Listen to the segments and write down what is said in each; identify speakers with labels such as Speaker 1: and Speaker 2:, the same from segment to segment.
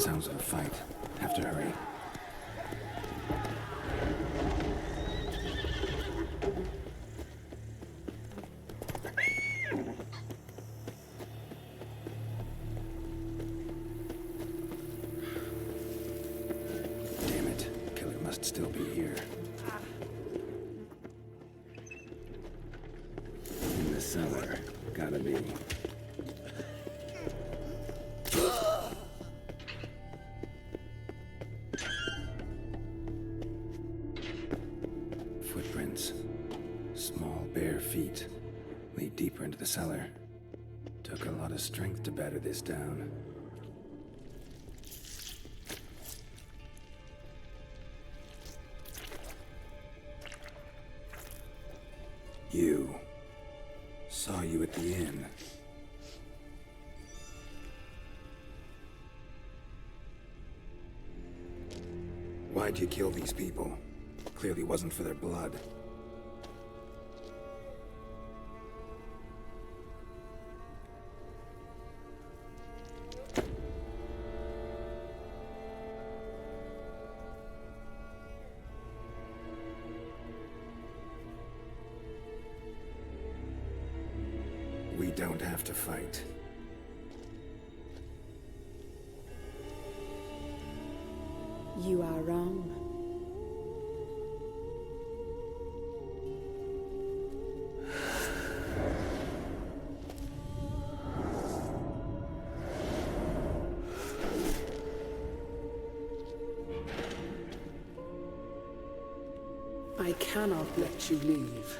Speaker 1: Sounds of a fight. Have to hurry. Damn it. Killer must still be here. In the cellar. Gotta be. Footprints. Small, bare feet. Lead deeper into the cellar. Took a lot of strength to batter this down. You. Saw you at the inn. Why'd you kill these people? Clearly wasn't for their blood. We don't have to fight.
Speaker 2: You are wrong.
Speaker 3: I cannot let you leave.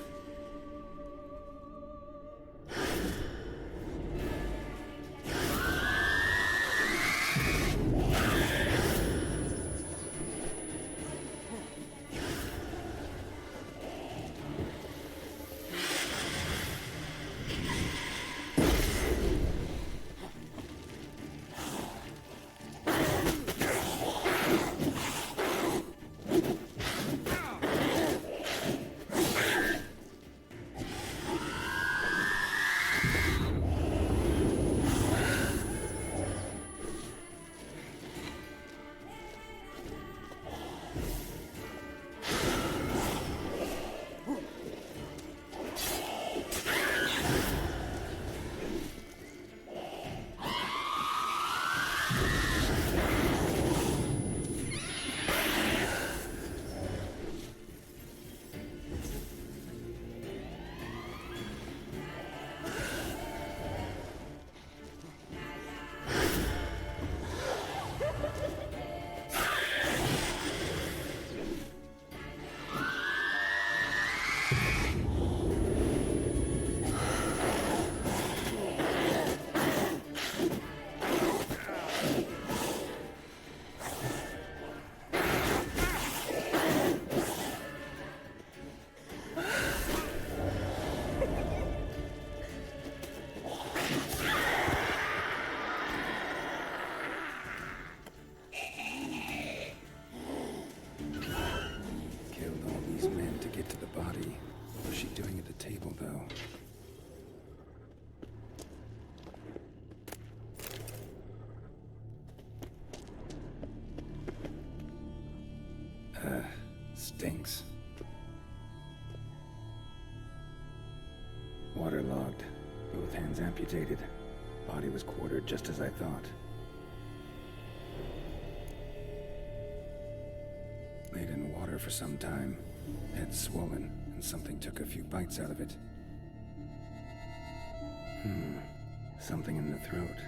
Speaker 1: Stinks. Waterlogged. Both hands amputated. Body was quartered just as I thought. Laid in water for some time. Head swollen, and something took a few bites out of it. Something in the throat.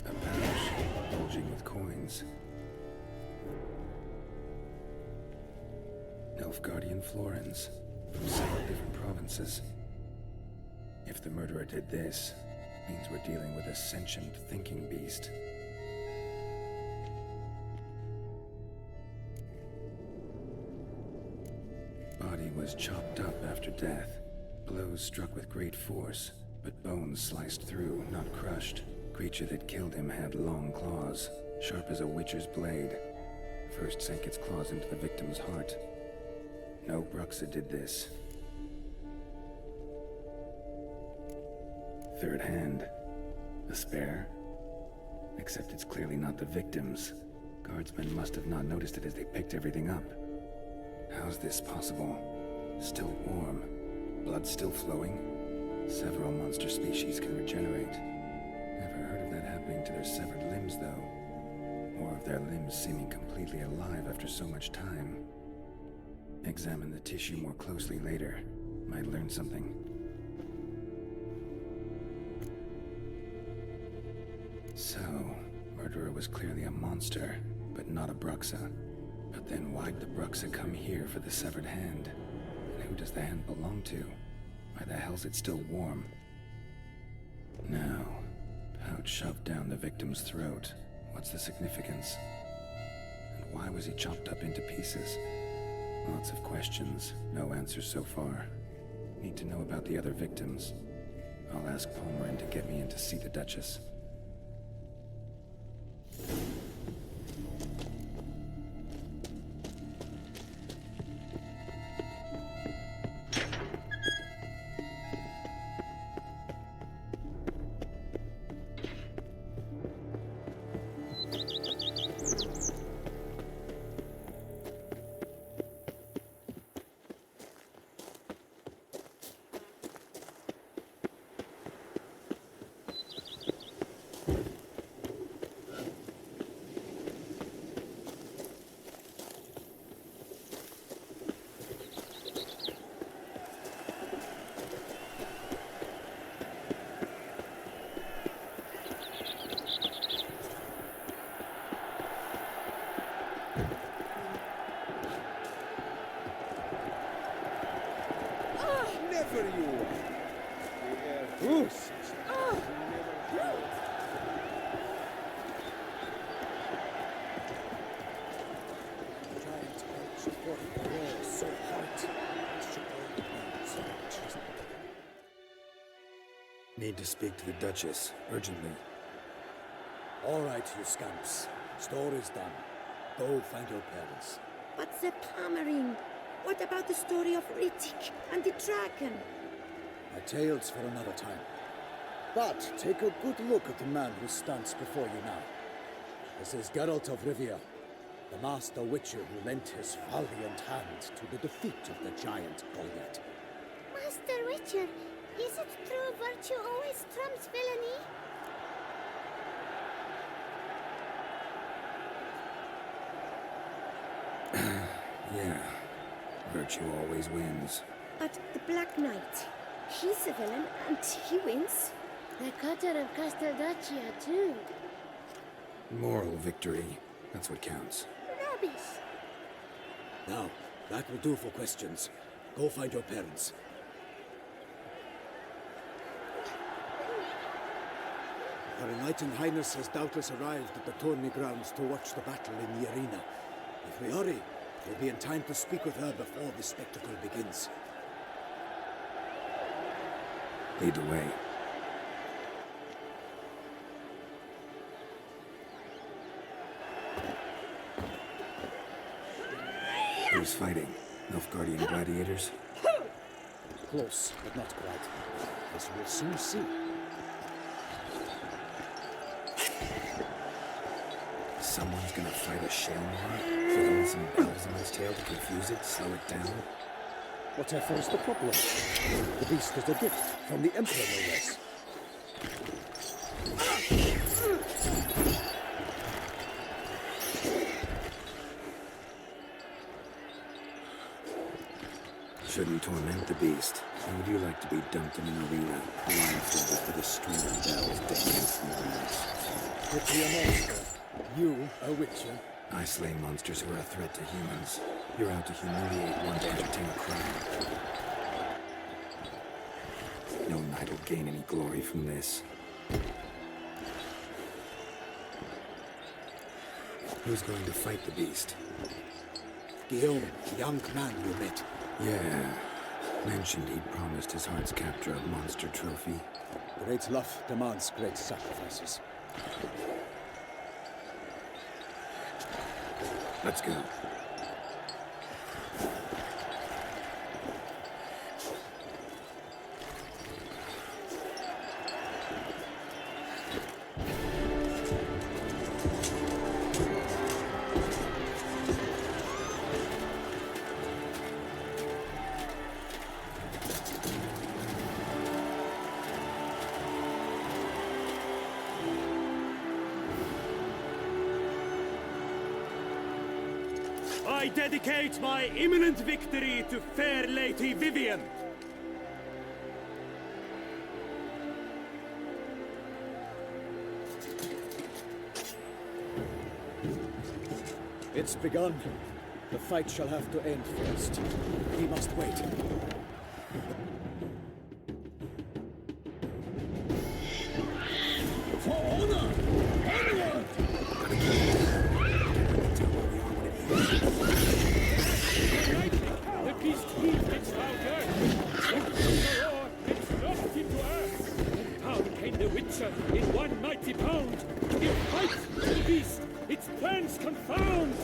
Speaker 1: A pouch, bulging with coins. Nilfgaardian florins, from several different provinces. If the murderer did this, means we're dealing with a sentient thinking beast. Body was chopped up after death. Blows struck with great force, but bones sliced through, not crushed. Creature that killed him had long claws, sharp as a witcher's blade. First sank its claws into the victim's heart. No Bruxa did this. Third hand. A spare? Except it's clearly not the victims. Guardsmen must have not noticed it as they picked everything up. How's this possible? Still warm. Blood still flowing? Several monster species can regenerate. Never heard of that happening to their severed limbs, though. Or of their limbs seeming completely alive after so much time. Examine the tissue more closely later. Might learn something. So, murderer was clearly a monster, but not a Bruxa. But then why'd the Bruxa come here for the severed hand? And who does the hand belong to? Why the hell's it still warm? Now, pouch shoved down the victim's throat. What's the significance? And why was he chopped up into pieces? Lots of questions, no answers so far. Need to know about the other victims. I'll ask Palmerin to get me in to see the Duchess.
Speaker 4: Never you! Goose! Giant edge supporting the wall so hard.
Speaker 1: Need to speak to the Duchess, urgently.
Speaker 4: All right, you scamps. Story's done. Go find your parents.
Speaker 5: But the Palmerin, what about the story of Rittik and the dragon?
Speaker 4: My tale's for another time. But take a good look at the man who stands before you now. This is Geralt of Rivia, the master witcher who lent his valiant hand to the defeat of the giant Goliath.
Speaker 6: Master Witcher, is it true virtue always trumps villainy?
Speaker 1: Yeah. Virtue always wins.
Speaker 5: But the Black Knight, he's a villain and he wins.
Speaker 6: The cutter of Casteldaccia, too.
Speaker 1: Moral victory. That's what counts.
Speaker 6: Rubbish.
Speaker 4: Now, that will do for questions. Go find your parents. Her Enlightened Highness has doubtless arrived at the tourney grounds to watch the battle in the arena. If we hurry, we'll be in time to speak with her before the spectacle begins.
Speaker 1: Lead the way. Who's fighting? Nilfgaardian gladiators?
Speaker 4: Close, but not quite. As we'll soon see.
Speaker 1: Someone's gonna fight a Shaelmaar? Fill in some bells on his tail to confuse it, slow it down?
Speaker 4: Whatever is the problem? The beast is a gift from the Emperor, no less.
Speaker 1: Shouldn't torment the beast. How would you like to be dumped in an arena, blindfolded with a string of bells dangling from your necks?
Speaker 4: Pity a monster. You, a witcher.
Speaker 1: I slay monsters who are a threat to humans. You're out to humiliate one to entertain a crime. No knight will gain any glory from this. Who's going to fight the beast?
Speaker 4: Guillaume, the young man you met.
Speaker 1: Yeah. Mentioned he'd promised his heart's captor a monster trophy.
Speaker 4: Great love demands great sacrifices.
Speaker 1: Let's go.
Speaker 7: I dedicate my imminent victory to fair Lady Vivian.
Speaker 4: It's begun. The fight shall have to end first. He must wait. For honor! Onward!
Speaker 8: The beast heaved its loud earth. The roar, it thrust him to earth. Down came the Witcher in one mighty bound. He fights the beast, its plans confound.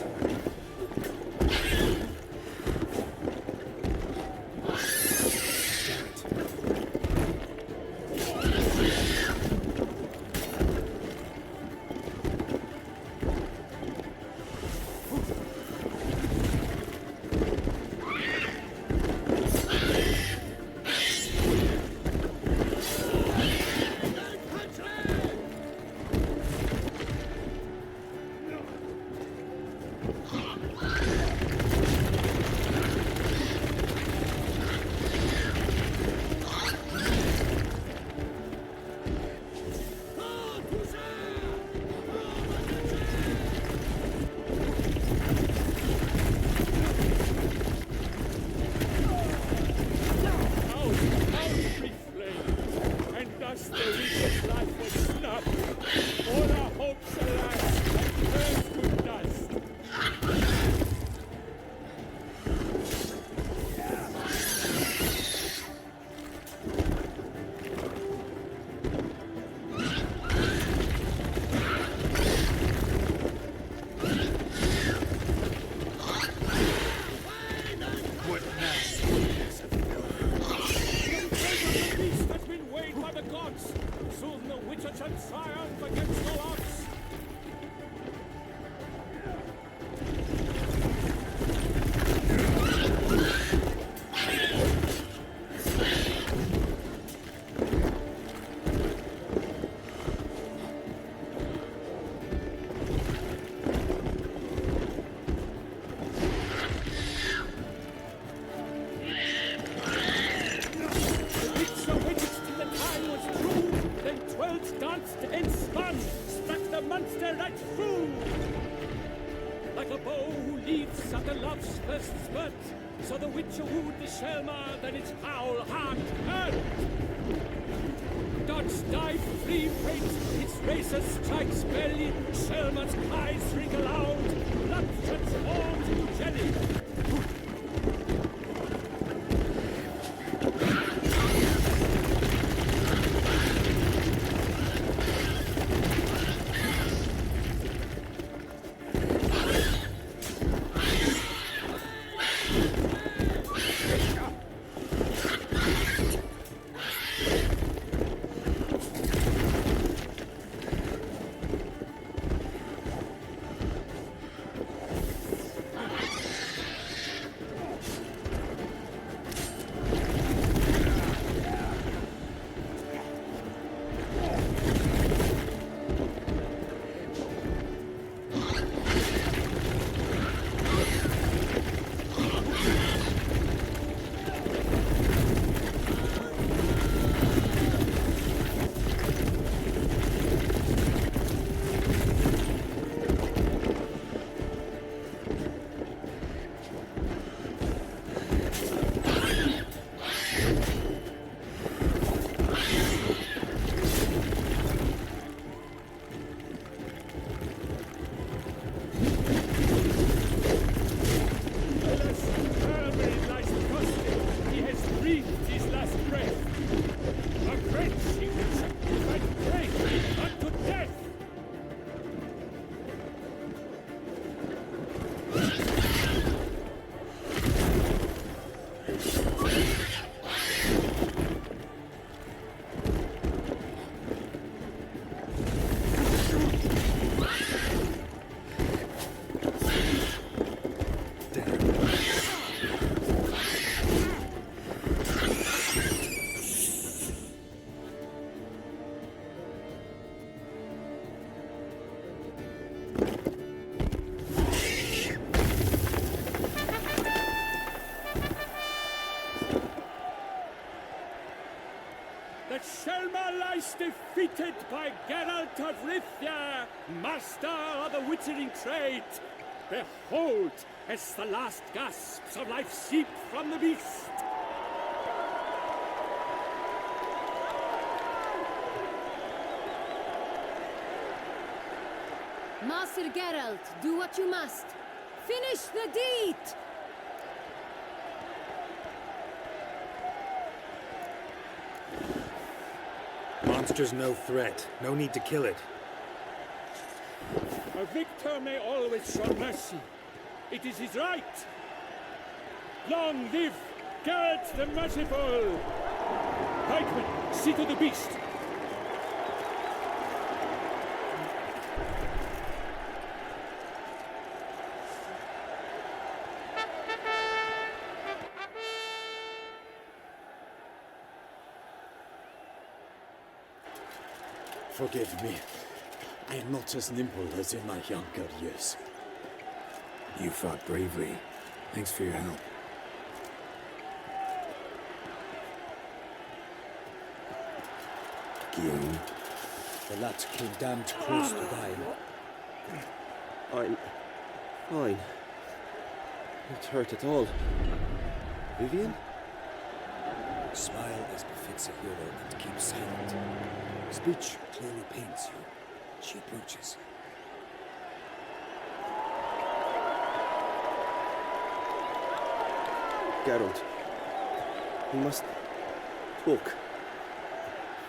Speaker 8: So the Witcher wooed the Selma, then its foul heart turned. Dodge dive free breaks, its razor strikes belly, Selma's cries ring aloud, blood transforms into jelly. I, Geralt of Rivia, master of the witchering trade, behold, as the last gasps of life seep from the beast.
Speaker 9: Master Geralt, do what you must. Finish the deed!
Speaker 10: Monster's no threat. No need to kill it.
Speaker 8: A victor may always show mercy. It is his right. Long live Geralt the Merciful! Pikemen, see to the beast.
Speaker 4: Forgive me. I am not as nimble as in my younger years.
Speaker 1: You fought bravely. Thanks for your help. Guillaume,
Speaker 4: The lad came damned close to dying.
Speaker 11: I'm fine. Not hurt at all. Vivian?
Speaker 4: Smile as befits a hero and keep silent. Speech clearly pains you. She approaches.
Speaker 11: Geralt. We must talk.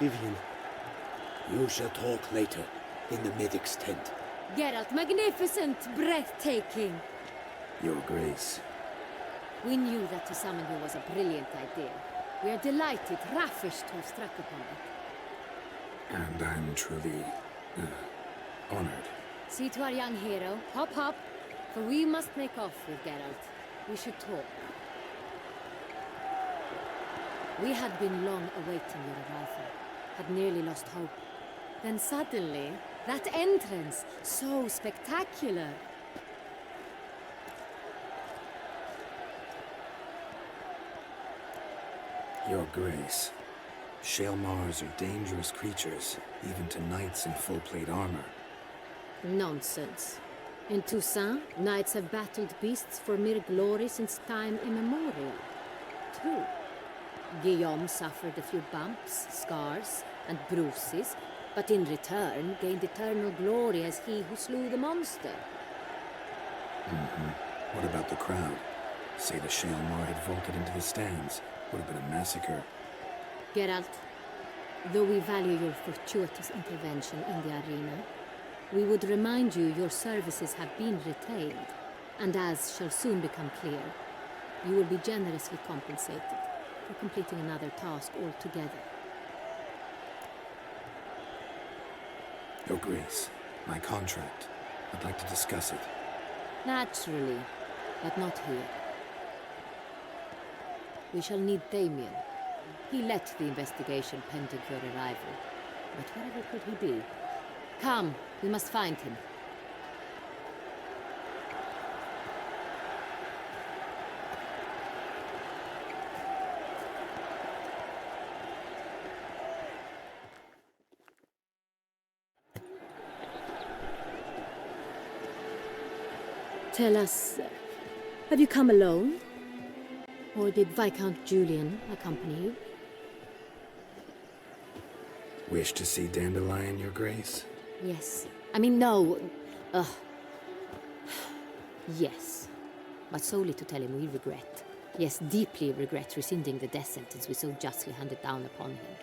Speaker 11: Vivian.
Speaker 4: You shall talk later, in the medic's tent.
Speaker 9: Geralt, magnificent, breathtaking.
Speaker 1: Your Grace.
Speaker 9: We knew that to summon you was a brilliant idea. We are delighted, ravished to have struck upon it.
Speaker 1: And I'm truly honored.
Speaker 9: See to our young hero. Hop, hop. For we must make off with Geralt. We should talk. We had been long awaiting your arrival. Had nearly lost hope. Then suddenly, that entrance, so spectacular.
Speaker 1: Your Grace. Shaelmars are dangerous creatures, even to knights in full-plate armor.
Speaker 9: Nonsense. In Toussaint, knights have battled beasts for mere glory since time immemorial. True. Guillaume suffered a few bumps, scars, and bruises, but in return gained eternal glory as he who slew the monster.
Speaker 1: What about the crowd? Say the Shaelmar had vaulted into the stands. Would have been a massacre.
Speaker 9: Geralt, though we value your fortuitous intervention in the arena, we would remind you your services have been retained, and as shall soon become clear, you will be generously compensated for completing another task altogether.
Speaker 1: Your Grace, my contract. I'd like to discuss it.
Speaker 9: Naturally, but not here. We shall need Damien. He led the investigation pending your arrival. But wherever could he be? Come, we must find him. Tell us, have you come alone? Or did Viscount Julian accompany you?
Speaker 1: Wish to see Dandelion, Your Grace?
Speaker 9: Yes. I mean, no. Yes. But solely to tell him we regret. Yes, deeply regret rescinding the death sentence we so justly handed down upon him.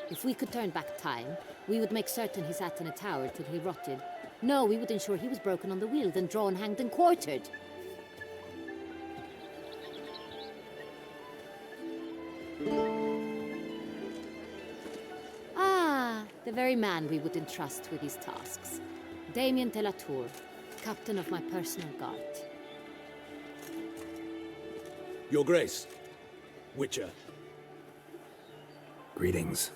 Speaker 9: If we could turn back time, we would make certain he sat in a tower till he rotted. No, we would ensure he was broken on the wheel, then drawn, hanged, and quartered. The very man we would entrust with these tasks. Damien de la Tour, captain of my personal guard.
Speaker 4: Your Grace. Witcher.
Speaker 1: Greetings.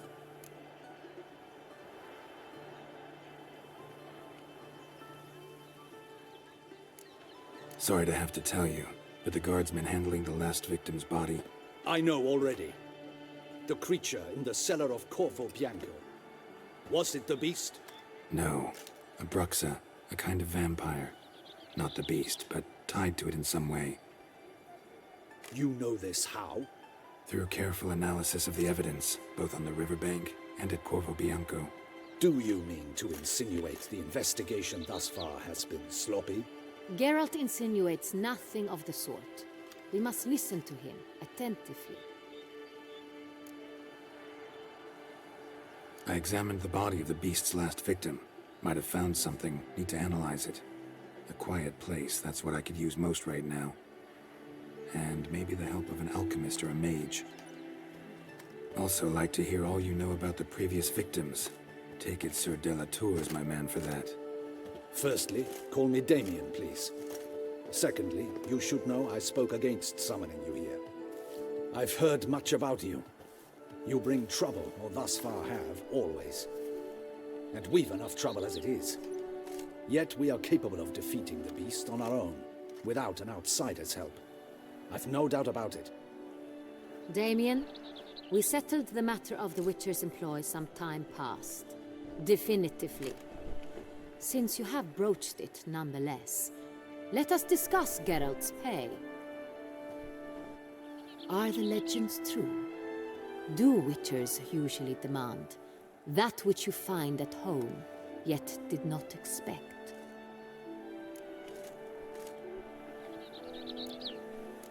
Speaker 1: Sorry to have to tell you, but the guardsman handling the last victim's body...
Speaker 4: I know already. The creature in the cellar of Corvo Bianco. Was it the beast?
Speaker 1: No. A Bruxa, a kind of vampire. Not the beast, but tied to it in some way.
Speaker 4: You know this how?
Speaker 1: Through careful analysis of the evidence, both on the riverbank and at Corvo Bianco.
Speaker 4: Do you mean to insinuate the investigation thus far has been sloppy?
Speaker 9: Geralt insinuates nothing of the sort. We must listen to him attentively.
Speaker 1: I examined the body of the beast's last victim. Might have found something, need to analyze it. A quiet place, that's what I could use most right now. And maybe the help of an alchemist or a mage. Also like to hear all you know about the previous victims. Take it Sir Delatour is my man for that.
Speaker 4: Firstly, call me Damien, please. Secondly, you should know I spoke against summoning you here. I've heard much about you. You bring trouble, or thus far have, always. And we've enough trouble as it is. Yet we are capable of defeating the beast on our own, without an outsider's help. I've no doubt about it.
Speaker 9: Damien, we settled the matter of the Witcher's employ some time past. Definitively. Since you have broached it nonetheless, let us discuss Geralt's pay. Are the legends true? Do Witchers usually demand that which you find at home, yet did not expect?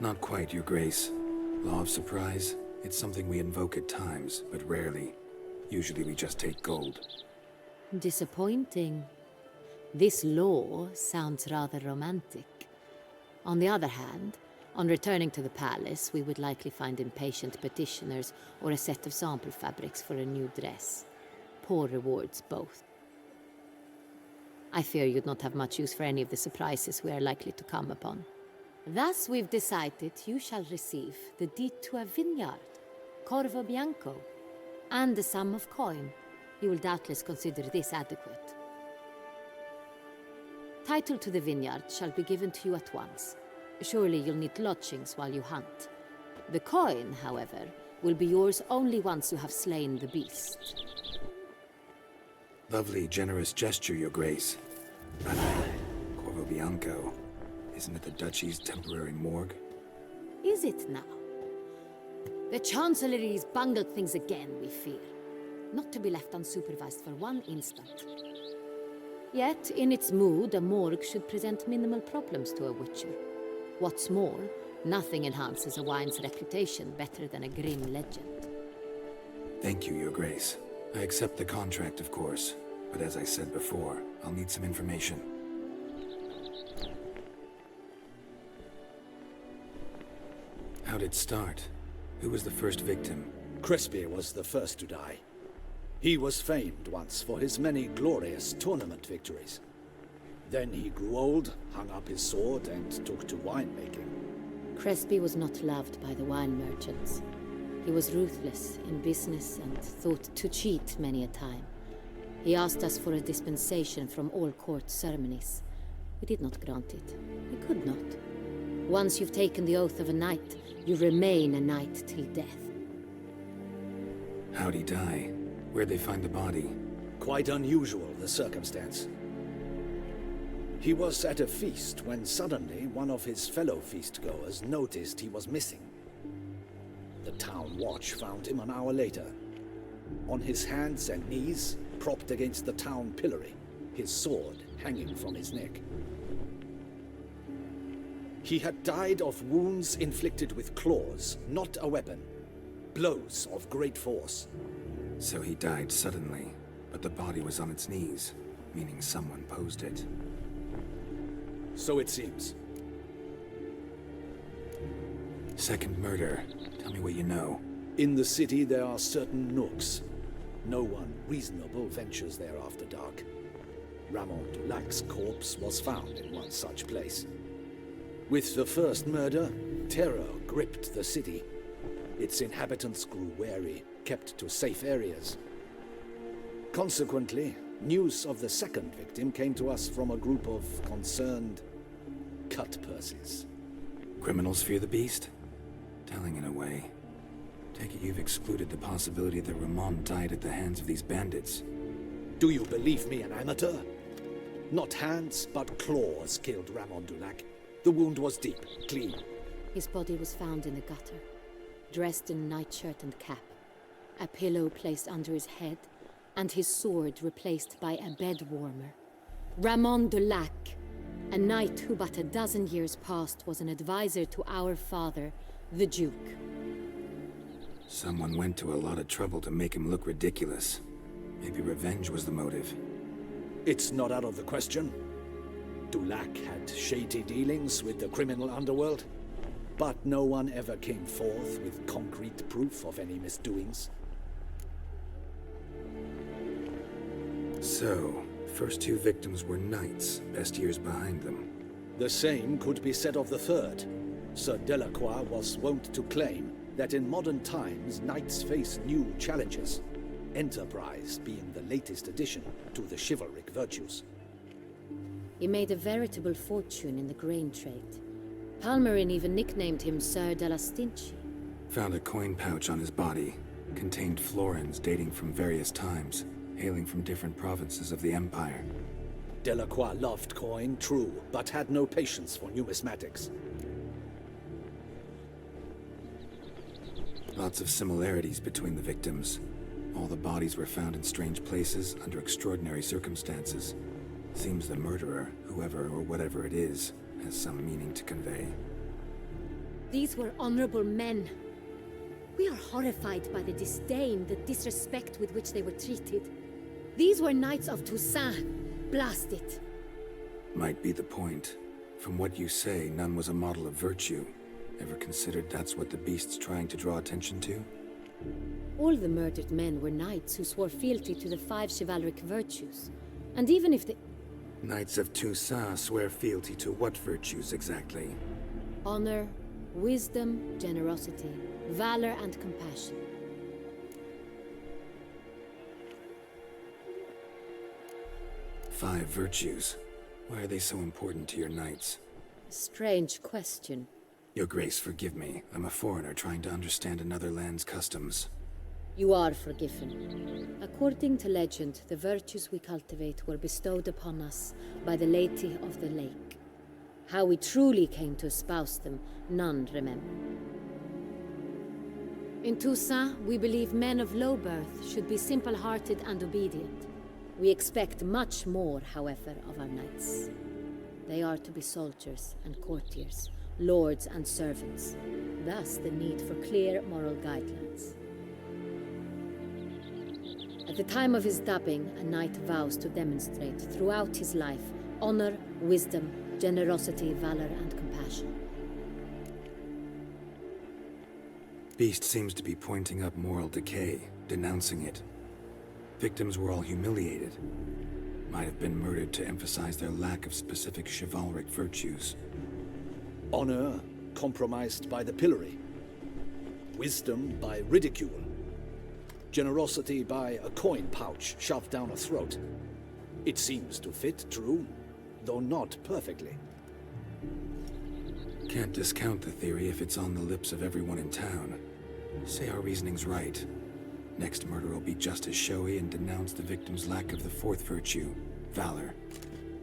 Speaker 1: Not quite, Your Grace. Law of surprise, it's something we invoke at times, but rarely. Usually we just take gold.
Speaker 9: Disappointing. This law sounds rather romantic. On the other hand, on returning to the palace, we would likely find impatient petitioners or a set of sample fabrics for a new dress. Poor rewards both. I fear you'd not have much use for any of the surprises we are likely to come upon. Thus we've decided you shall receive the deed to a vineyard, Corvo Bianco, and the sum of coin. You will doubtless consider this adequate. Title to the vineyard shall be given to you at once. Surely you'll need lodgings while you hunt. The coin, however, will be yours only once you have slain the beast.
Speaker 1: Lovely, generous gesture, Your Grace. But Corvo Bianco, isn't it the Duchy's temporary morgue?
Speaker 9: Is it now? The Chancellery's bungled things again, we fear. Not to be left unsupervised for one instant. Yet, in its mood, a morgue should present minimal problems to a Witcher. What's more, nothing enhances a wine's reputation better than a grim legend.
Speaker 1: Thank you, Your Grace. I accept the contract, of course. But as I said before, I'll need some information. How'd it start? Who was the first victim?
Speaker 4: Crespi was the first to die. He was famed once for his many glorious tournament victories. Then he grew old, hung up his sword, and took to winemaking.
Speaker 9: Crespi was not loved by the wine merchants. He was ruthless in business and thought to cheat many a time. He asked us for a dispensation from all court ceremonies. We did not grant it. We could not. Once you've taken the oath of a knight, you remain a knight till death.
Speaker 1: How'd he die? Where'd they find the body?
Speaker 4: Quite unusual, the circumstance. He was at a feast when suddenly one of his fellow feastgoers noticed he was missing. The town watch found him an hour later, on his hands and knees, propped against the town pillory, his sword hanging from his neck. He had died of wounds inflicted with claws, not a weapon. Blows of great force.
Speaker 1: So he died suddenly, but the body was on its knees, meaning someone posed it.
Speaker 4: So it seems.
Speaker 1: Second murder. Tell me what you know.
Speaker 4: In the city there are certain nooks. No one reasonable ventures there after dark. Ramon Dulac's corpse was found in one such place. With the first murder, terror gripped the city. Its inhabitants grew wary, kept to safe areas. Consequently, news of the second victim came to us from a group of concerned cut-purses.
Speaker 1: Criminals fear the beast? Telling in a way. Take it you've excluded the possibility that Ramon died at the hands of these bandits.
Speaker 4: Do you believe me an amateur? Not hands, but claws killed Ramon Dulac. The wound was deep, clean.
Speaker 9: His body was found in the gutter, dressed in nightshirt and cap, a pillow placed under his head, and his sword replaced by a bed warmer. Ramon Dulac, a knight who but a dozen years past was an advisor to our father, the Duke.
Speaker 1: Someone went to a lot of trouble to make him look ridiculous. Maybe revenge was the motive.
Speaker 4: It's not out of the question. Dulac had shady dealings with the criminal underworld, but no one ever came forth with concrete proof of any misdoings.
Speaker 1: So, first two victims were knights, best years behind them.
Speaker 4: The same could be said of the third. Sir Delacroix was wont to claim that in modern times knights face new challenges, enterprise being the latest addition to the chivalric virtues.
Speaker 9: He made a veritable fortune in the grain trade. Palmerin even nicknamed him Sir de la Stinchi.
Speaker 1: Found a coin pouch on his body. Contained florins dating from various times, hailing from different provinces of the Empire.
Speaker 4: Delacroix loved coin, true, but had no patience for numismatics.
Speaker 1: Lots of similarities between the victims. All the bodies were found in strange places under extraordinary circumstances. Seems the murderer, whoever or whatever it is, has some meaning to convey.
Speaker 9: These were honorable men. We are horrified by the disdain, the disrespect with which they were treated. These were knights of Toussaint. Blast it.
Speaker 1: Might be the point. From what you say, none was a model of virtue. Ever considered that's what the beast's trying to draw attention to?
Speaker 9: All the murdered men were knights who swore fealty to the 5 chivalric virtues. And even if the
Speaker 1: Knights of Toussaint swear fealty to what virtues exactly?
Speaker 9: honor, wisdom, generosity, valor, and compassion.
Speaker 1: Five virtues. Why are they so important to your knights?
Speaker 9: Strange question.
Speaker 1: Your Grace, forgive me. I'm a foreigner trying to understand another land's customs.
Speaker 9: You are forgiven. According to legend, the virtues we cultivate were bestowed upon us by the Lady of the Lake. How we truly came to espouse them, none remember. In Toussaint, we believe men of low birth should be simple-hearted and obedient. We expect much more, however, of our knights. They are to be soldiers and courtiers, lords and servants. Thus, the need for clear moral guidelines. At the time of his dubbing, a knight vows to demonstrate throughout his life honor, wisdom, generosity, valor, and compassion.
Speaker 1: Beast seems to be pointing up moral decay, denouncing it. Victims were all humiliated. Might have been murdered to emphasize their lack of specific chivalric virtues.
Speaker 4: Honor compromised by the pillory. Wisdom by ridicule. Generosity by a coin pouch shoved down a throat. It seems to fit, true, though not perfectly.
Speaker 1: Can't discount the theory if it's on the lips of everyone in town. Say our reasoning's right. Next murder will be just as showy and denounce the victim's lack of the fourth virtue, valor.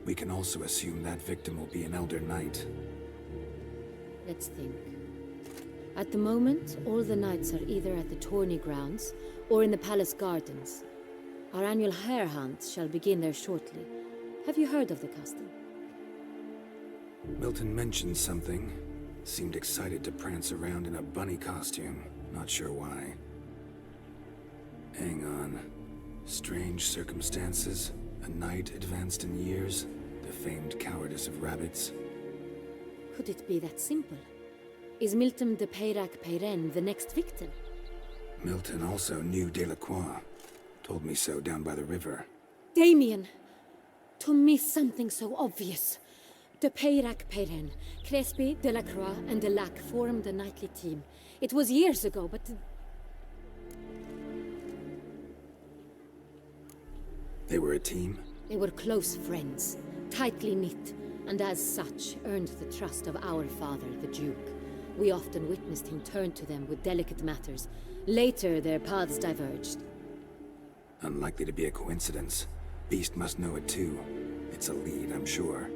Speaker 1: We can also assume that victim will be an elder knight.
Speaker 9: Let's think. At the moment, all the knights are either at the tourney grounds or in the palace gardens. Our annual hare hunt shall begin there shortly. Have you heard of the custom?
Speaker 1: Milton mentioned something. Seemed excited to prance around in a bunny costume. Not sure why. Hang on. Strange circumstances. A knight advanced in years. The famed cowardice of rabbits.
Speaker 9: Could it be that simple? Is Milton de Peyrac-Peyren the next victim?
Speaker 1: Milton also knew Delacroix. Told me so down by the river.
Speaker 9: Damien! To miss something so obvious. De Peyrac-Peyren, Crespi, Delacroix, and Delac formed a knightly team. It was years ago, but...
Speaker 1: They were a team?
Speaker 9: They were close friends, tightly knit, and as such earned the trust of our father, the Duke. We often witnessed him turn to them with delicate matters. Later, their paths diverged.
Speaker 1: Unlikely to be a coincidence. Beast must know it too. It's a lead, I'm sure.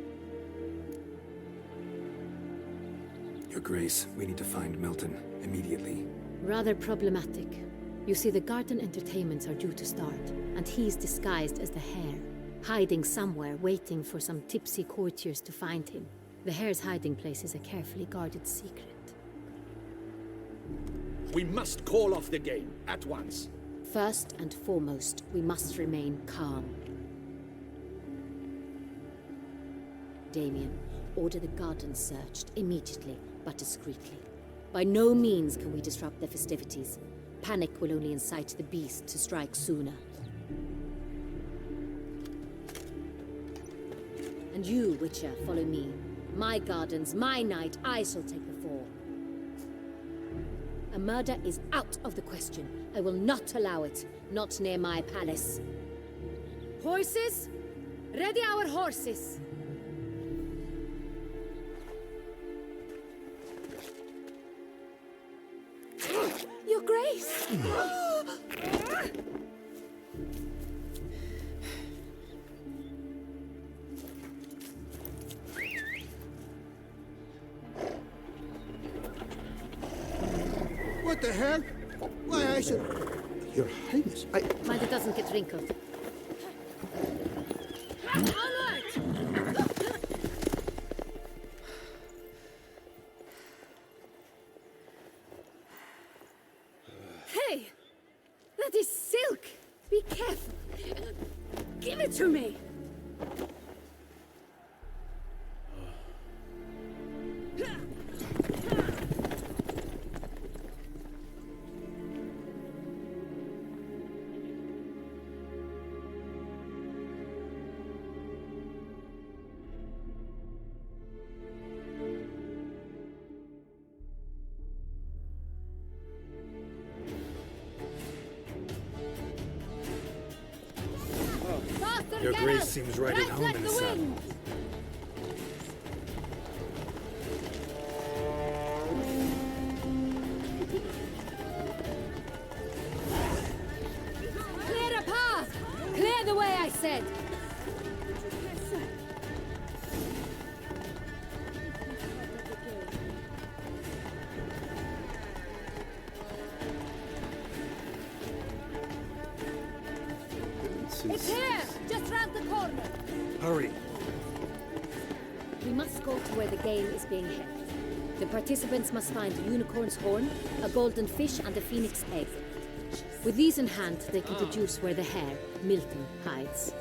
Speaker 1: Your Grace, we need to find Milton, immediately.
Speaker 9: Rather problematic. You see, the garden entertainments are due to start, and he's disguised as the hare, hiding somewhere, waiting for some tipsy courtiers to find him. The hare's hiding place is a carefully guarded secret.
Speaker 7: We must call off the game, at once.
Speaker 9: First and foremost, we must remain calm. Damien, order the garden searched immediately, but discreetly. By no means can we disrupt the festivities. Panic will only incite the beast to strike sooner. And you, Witcher, follow me. My gardens, my night, I shall take the fall. A murder is out of the question. I will not allow it. Not near my palace. Horses? Ready our horses! Your Grace!
Speaker 12: What the hell? Why, I should... Your Highness, I...
Speaker 9: Mind it doesn't get wrinkled. Hey! That is silk! Be careful! Give it to me!
Speaker 10: Your Grace seems right at home
Speaker 9: like
Speaker 10: in
Speaker 9: the
Speaker 10: the saddle.
Speaker 9: wind. Clear a path! Clear the way, I said! It's here! Just round the corner!
Speaker 10: Hurry!
Speaker 9: We must go to where the game is being held. The participants must find a unicorn's horn, a golden fish, and a phoenix egg. With these in hand, they can deduce where the hare, Milton, hides.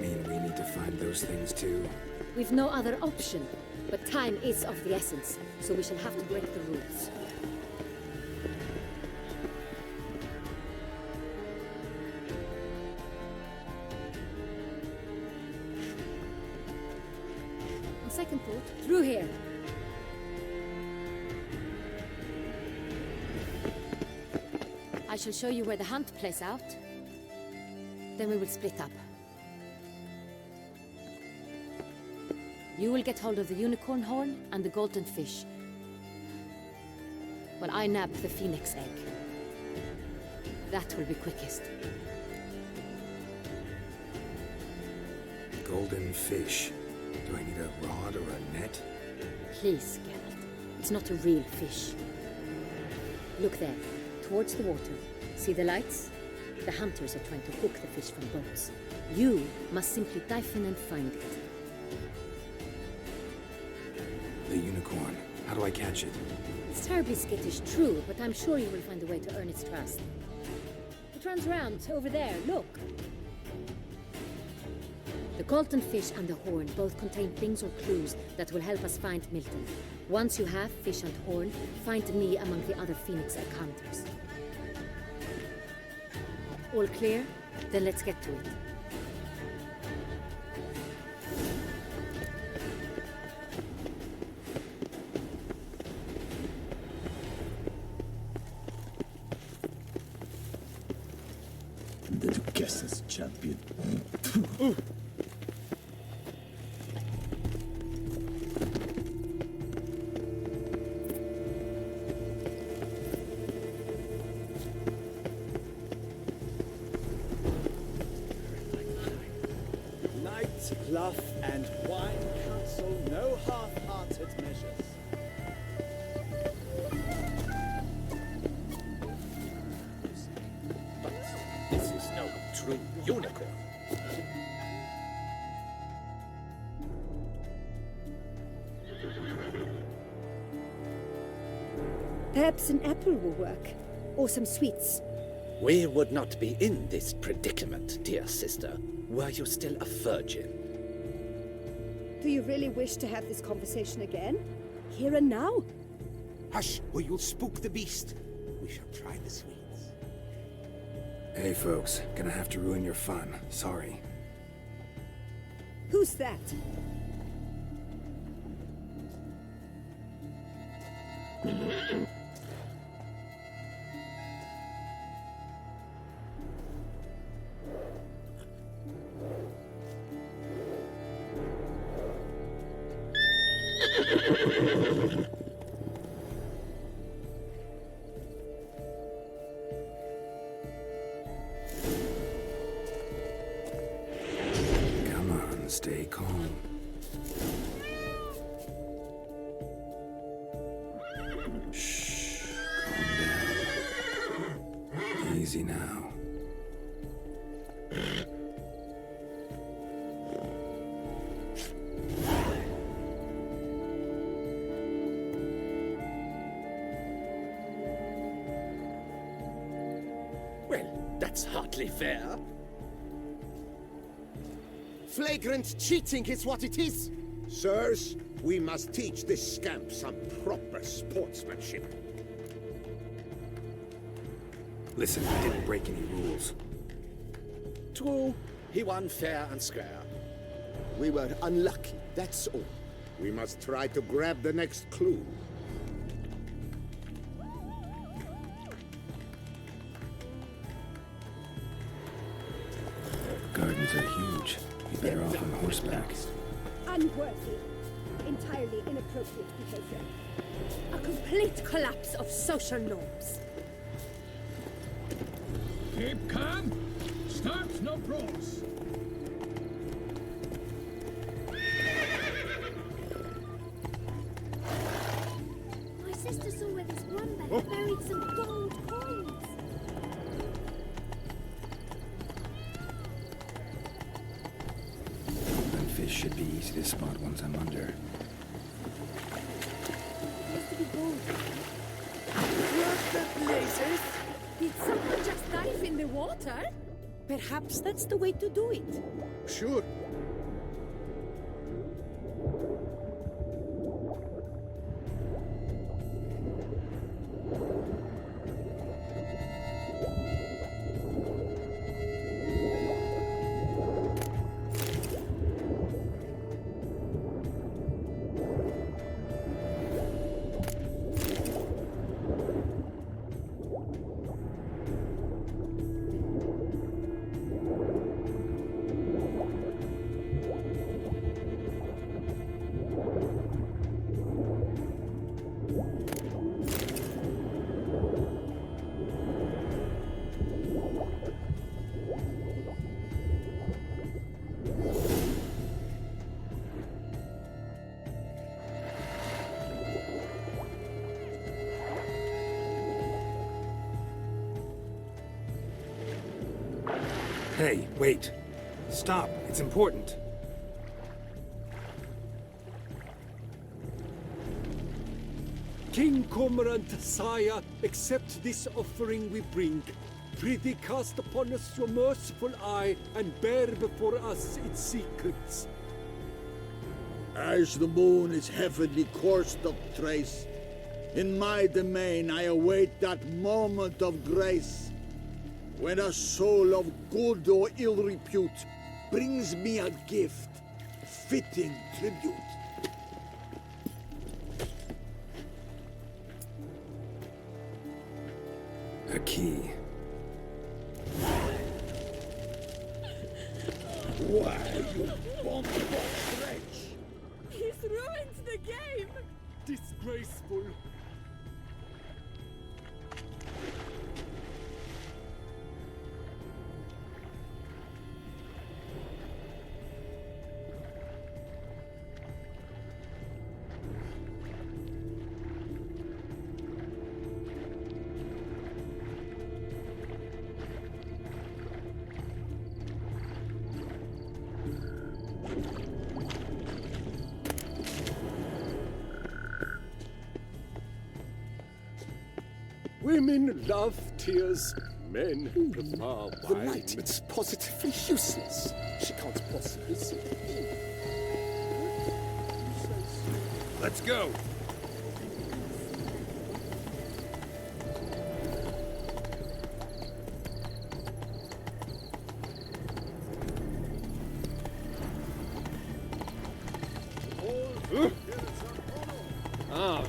Speaker 1: Mean we need to find those things too?
Speaker 9: We've no other option, but time is of the essence, so we shall have to break the rules. On second thought, through here. I shall show you where the hunt plays out. Then we will split up. You will get hold of the unicorn horn and the golden fish, while I nab the phoenix egg. That will be quickest.
Speaker 1: Golden fish. Do I need a rod or a net?
Speaker 9: Please, Geralt. It's not a real fish. Look there, towards the water. See the lights? The hunters are trying to hook the fish from boats. You must simply dive in and find it.
Speaker 1: The unicorn. How do I catch it?
Speaker 9: It's terribly skittish, true, but I'm sure you will find a way to earn its trust. It runs around, over there, look. The golden fish and the horn both contain things or clues that will help us find Milton. Once you have fish and horn, find me among the other phoenix egg hunters. All clear? Then let's get to it.
Speaker 12: The Duchess's champion.
Speaker 4: bluff and wine counsel no half-hearted measures.
Speaker 8: But this is no true unicorn.
Speaker 5: Perhaps an apple will work. Or some sweets.
Speaker 13: We would not be in this predicament, dear sister, were you still a virgin.
Speaker 5: Do you really wish to have this conversation again? Here and now?
Speaker 12: Hush, or you'll spook the beast. We shall try the sweets.
Speaker 1: Hey folks, gonna have to ruin your fun. Sorry.
Speaker 5: Who's that?
Speaker 1: Come on, stay calm. Shh, calm down. Easy now.
Speaker 13: Well, that's hardly fair.
Speaker 12: Flagrant cheating is what it is! Sirs, we must teach this scamp some proper sportsmanship.
Speaker 1: Listen, I didn't break any rules.
Speaker 13: True, he won fair and square.
Speaker 12: We were unlucky, that's all. We must try to grab the next clue.
Speaker 1: Gardens are huge. Be better off on horseback.
Speaker 5: Unworthy. Entirely inappropriate behavior. A complete collapse of social norms.
Speaker 8: Keep calm. Start no brawls.
Speaker 6: My sister saw where this wombat buried some gold coins.
Speaker 1: And fish should be easy to spot once I'm under.
Speaker 5: Used to be gold.
Speaker 3: What the blazes?
Speaker 5: Did someone just dive in the water? Perhaps that's the way to do it.
Speaker 12: Sure.
Speaker 10: Hey, wait. Stop. It's important.
Speaker 8: King Cormorant, sire, accept this offering we bring. Prithee cast upon us your merciful eye, and bear before us its secrets.
Speaker 12: As the moon is heavenly coursed of trace, in my domain I await that moment of grace, when a soul of good or ill repute brings me a gift, fitting tribute.
Speaker 1: A key.
Speaker 12: Why, you bomb-box wretch!
Speaker 5: He's ruined the game!
Speaker 8: Disgraceful. Women love tears. Men prefer
Speaker 3: The
Speaker 8: wine.
Speaker 3: light, it's positively useless. She can't possibly see.
Speaker 7: Let's go.
Speaker 8: Ah.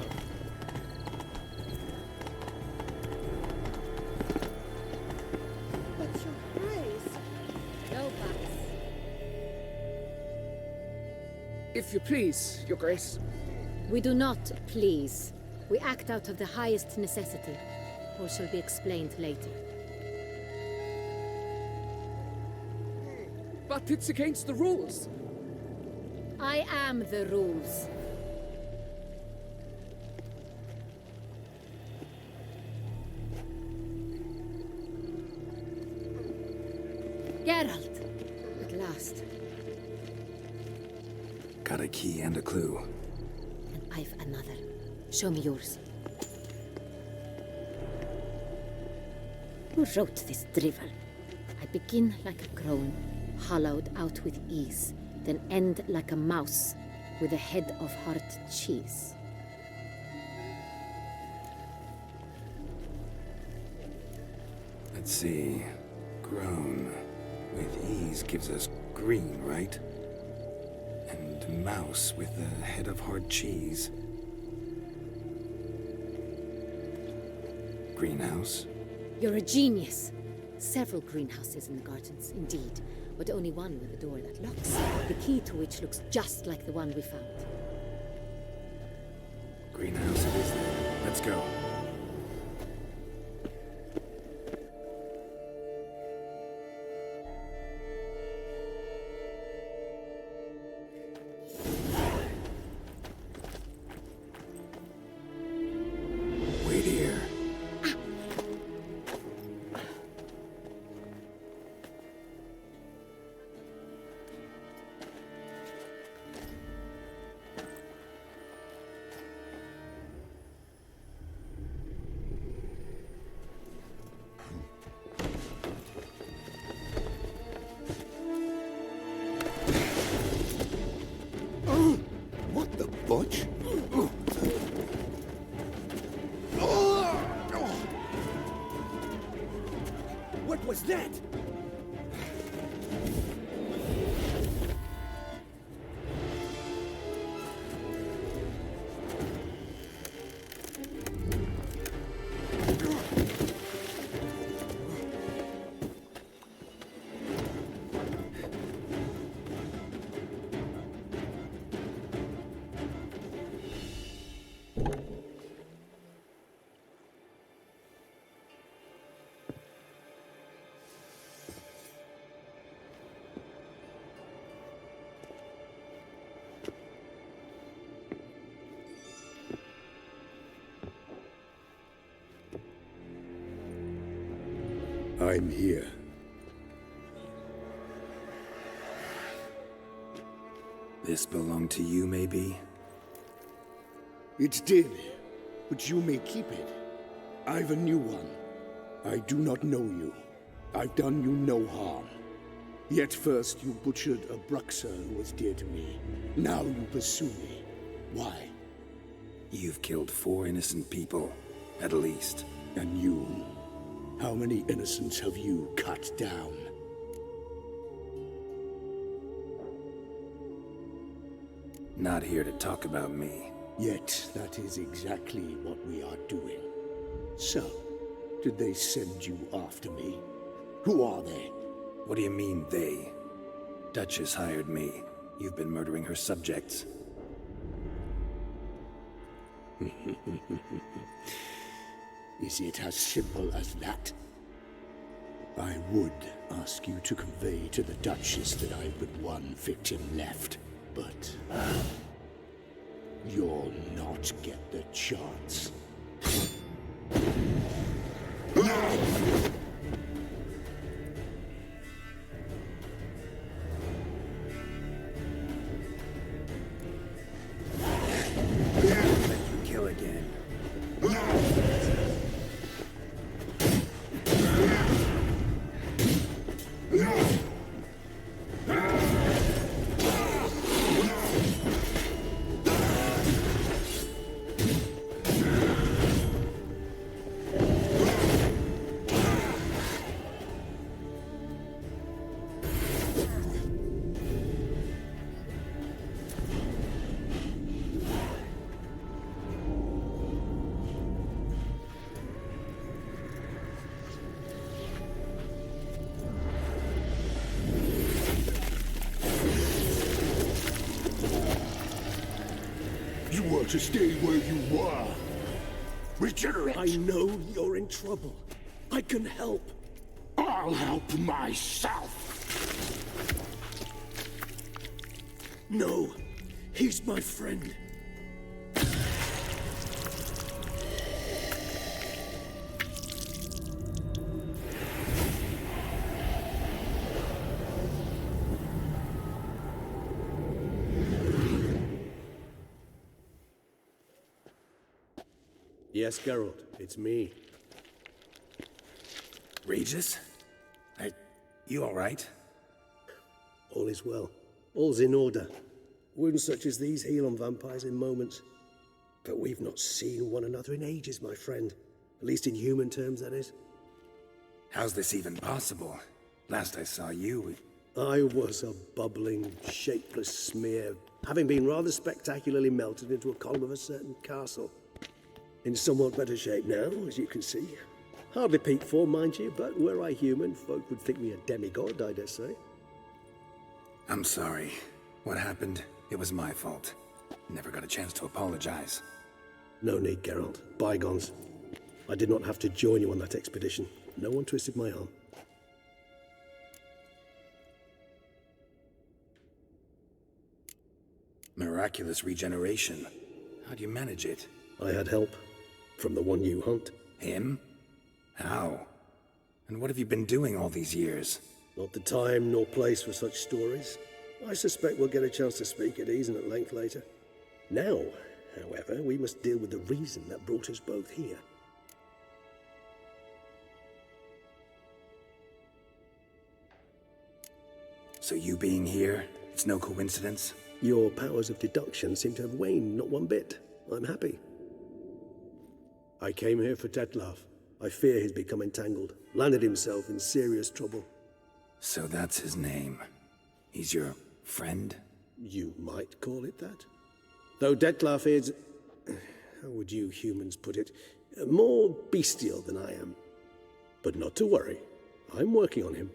Speaker 5: But your grace.
Speaker 9: No buts.
Speaker 3: If you please, Your Grace.
Speaker 9: We do not please. We act out of the highest necessity, or shall be explained later.
Speaker 3: But it's against the rules.
Speaker 9: I am the rules. Geralt! At last.
Speaker 1: Got a key and a clue.
Speaker 9: And I've another. Show me yours. Who wrote this drivel? I begin like a crone, hollowed out with ease, then end like a mouse, with a head of hard cheese.
Speaker 1: Let's see. Grown. With ease gives us green, right? And mouse with the head of hard cheese. Greenhouse?
Speaker 9: You're a genius. Several greenhouses in the gardens, indeed, but only one with a door that locks, the key to which looks just like the one we found.
Speaker 1: Greenhouse it is then. Let's go. Wait here.
Speaker 12: What the butch?
Speaker 3: What was that?
Speaker 12: I'm here.
Speaker 1: This belonged to you, maybe?
Speaker 12: It did, but you may keep it. I've a new one. I do not know you. I've done you no harm. Yet first you butchered a Bruxer who was dear to me. Now you pursue me. Why?
Speaker 1: You've killed 4 innocent people, at least.
Speaker 12: And you? How many innocents have you cut down?
Speaker 1: Not here to talk about me.
Speaker 12: Yet that is exactly what we are doing. So, did they send you after me? Who are they?
Speaker 1: What do you mean, they? Duchess hired me. You've been murdering her subjects.
Speaker 12: Is it as simple as that? I would ask you to convey to the Duchess that I've but one victim left, but you'll not get the chance.
Speaker 1: Let you kill again.
Speaker 12: You were to stay where you were. Regenerate.
Speaker 14: I know you're in trouble. I can help.
Speaker 12: I'll help myself.
Speaker 14: No, he's my friend.
Speaker 15: Yes, Geralt, it's me.
Speaker 10: Regis? You all right?
Speaker 15: All is well. All's in order. Wounds such as these heal on vampires in moments. But we've not seen one another in ages, my friend. At least in human terms, that is.
Speaker 10: How's this even possible? Last I saw you...
Speaker 15: I was a bubbling, shapeless smear, having been rather spectacularly melted into a column of a certain castle. In somewhat better shape now, as you can see. Hardly peaked for, mind you, but were I human, folk would think me a demigod, I dare say.
Speaker 10: I'm sorry. What happened? It was my fault. Never got a chance to apologize.
Speaker 15: No need, Geralt. Bygones. I did not have to join you on that expedition. No one twisted my arm.
Speaker 10: Miraculous regeneration. How do you manage it?
Speaker 15: I had help. From the one you hunt.
Speaker 10: Him? How? And what have you been doing all these years?
Speaker 15: Not the time nor place for such stories. I suspect we'll get a chance to speak at ease and at length later. Now, however, we must deal with the reason that brought us both here.
Speaker 10: So you being here, it's no coincidence?
Speaker 15: Your powers of deduction seem to have waned not one bit. I'm happy. I came here for Dettlaff. I fear he's become entangled, landed himself in serious trouble.
Speaker 10: So that's his name. He's your friend?
Speaker 15: You might call it that. Though Dettlaff is, how would you humans put it, more bestial than I am. But not to worry. I'm working on him.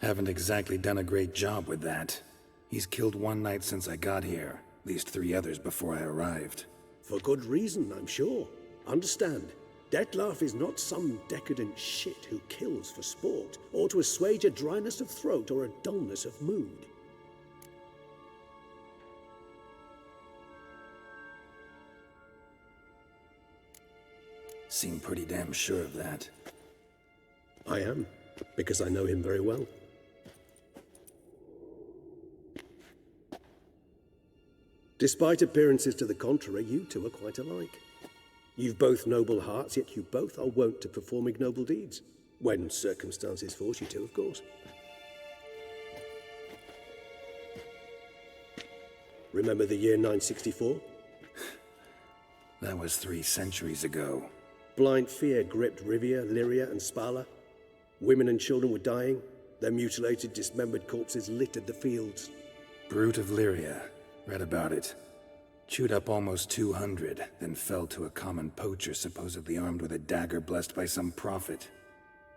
Speaker 10: Haven't exactly done a great job with that. He's killed one knight since I got here, at least 3 others before I arrived.
Speaker 15: For good reason, I'm sure. Understand, Dettlaff is not some decadent shit who kills for sport, or to assuage a dryness of throat or a dullness of mood.
Speaker 10: Seem pretty damn sure of that.
Speaker 15: I am, because I know him very well. Despite appearances to the contrary, you two are quite alike. You've both noble hearts, yet you both are wont to perform ignoble deeds. When circumstances force you to, of course. Remember the year 964?
Speaker 10: That was 3 centuries ago.
Speaker 15: Blind fear gripped Rivia, Lyria, and Spala. Women and children were dying. Their mutilated, dismembered corpses littered the fields.
Speaker 10: Brute of Lyria. Read about it. Chewed up almost 200, then fell to a common poacher supposedly armed with a dagger blessed by some prophet.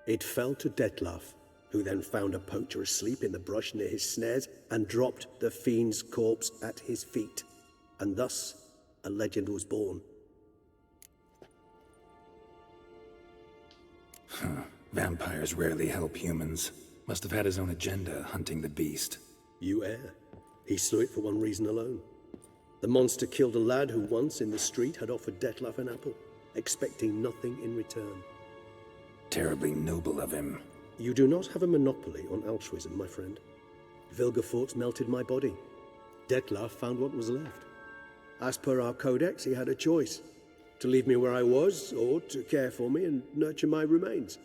Speaker 15: It fell to Dettlaff, who then found a poacher asleep in the brush near his snares and dropped the fiend's corpse at his feet. And thus, a legend was born.
Speaker 10: Vampires rarely help humans. Must have had his own agenda, hunting the beast.
Speaker 15: You err. He slew it for one reason alone. The monster killed a lad who once, in the street, had offered Dettlaff an apple, expecting nothing in return.
Speaker 10: Terribly noble of him.
Speaker 15: You do not have a monopoly on altruism, my friend. Vilgefortz melted my body. Dettlaff found what was left. As per our codex, he had a choice. To leave me where I was, or to care for me and nurture my remains.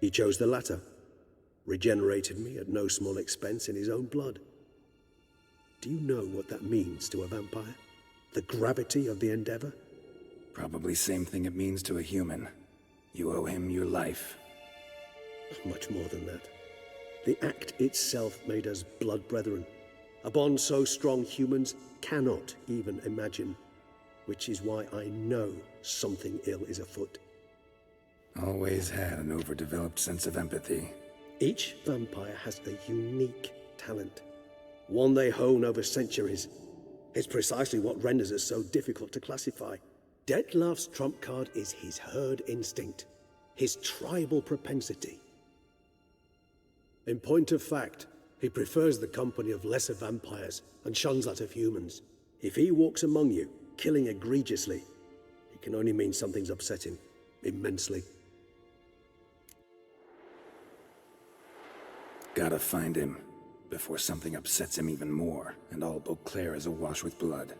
Speaker 15: He chose the latter. Regenerated me at no small expense in his own blood. Do you know what that means to a vampire? The gravity of the endeavor?
Speaker 10: Probably same thing it means to a human. You owe him your life.
Speaker 15: Much more than that. The act itself made us blood brethren. A bond so strong humans cannot even imagine. Which is why I know something ill is afoot.
Speaker 10: Always had an overdeveloped sense of empathy.
Speaker 15: Each vampire has a unique talent. One they hone over centuries. It's precisely what renders us so difficult to classify. Dettlaff's trump card is his herd instinct, his tribal propensity. In point of fact, he prefers the company of lesser vampires and shuns that of humans. If he walks among you, killing egregiously, it can only mean something's upset him immensely.
Speaker 10: Gotta find him before something upsets him even more, and all Beauclair is awash with blood.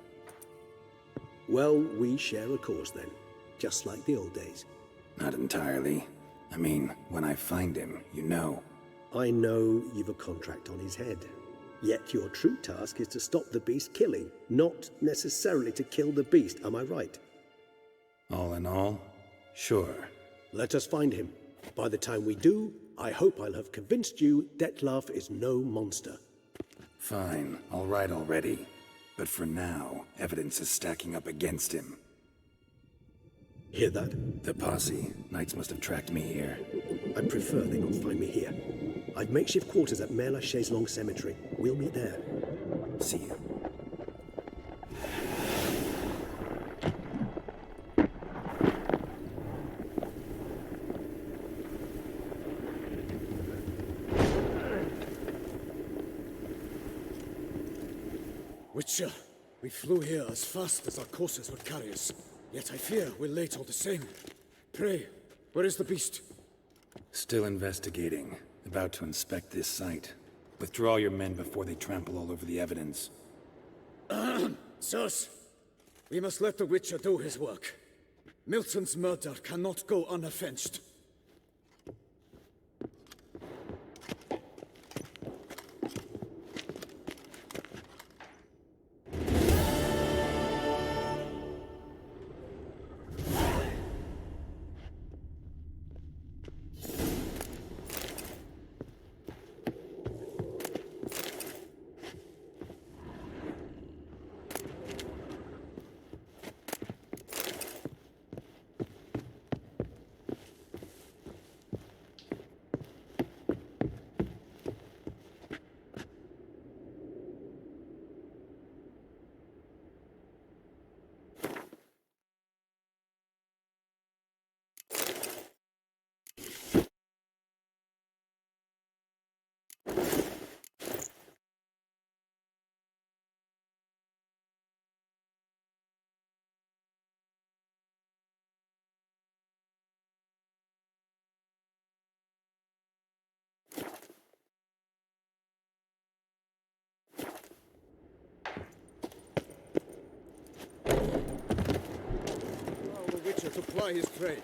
Speaker 15: Well, we share a cause then, just like the old days.
Speaker 10: Not entirely. I mean, when I find him, you know.
Speaker 15: I know you've a contract on his head. Yet your true task is to stop the beast killing, not necessarily to kill the beast, am I right?
Speaker 10: All in all, sure.
Speaker 15: Let us find him. By the time we do, I hope I'll have convinced you Dettlaff is no monster.
Speaker 10: Fine, all right already. But for now, evidence is stacking up against him.
Speaker 15: Hear that?
Speaker 10: The posse. Knights must have tracked me here.
Speaker 15: I prefer they not find me here. I've makeshift quarters at Mère Lachaise Long Cemetery. We'll meet there.
Speaker 10: See you.
Speaker 4: Witcher, we flew here as fast as our courses would carry us. Yet I fear we're late all the same. Pray, where is the beast?
Speaker 10: Still investigating. About to inspect this site. Withdraw your men before they trample all over the evidence.
Speaker 4: Sirs, we must let the Witcher do his work. Milton's murder cannot go unavenged. To ply his trade.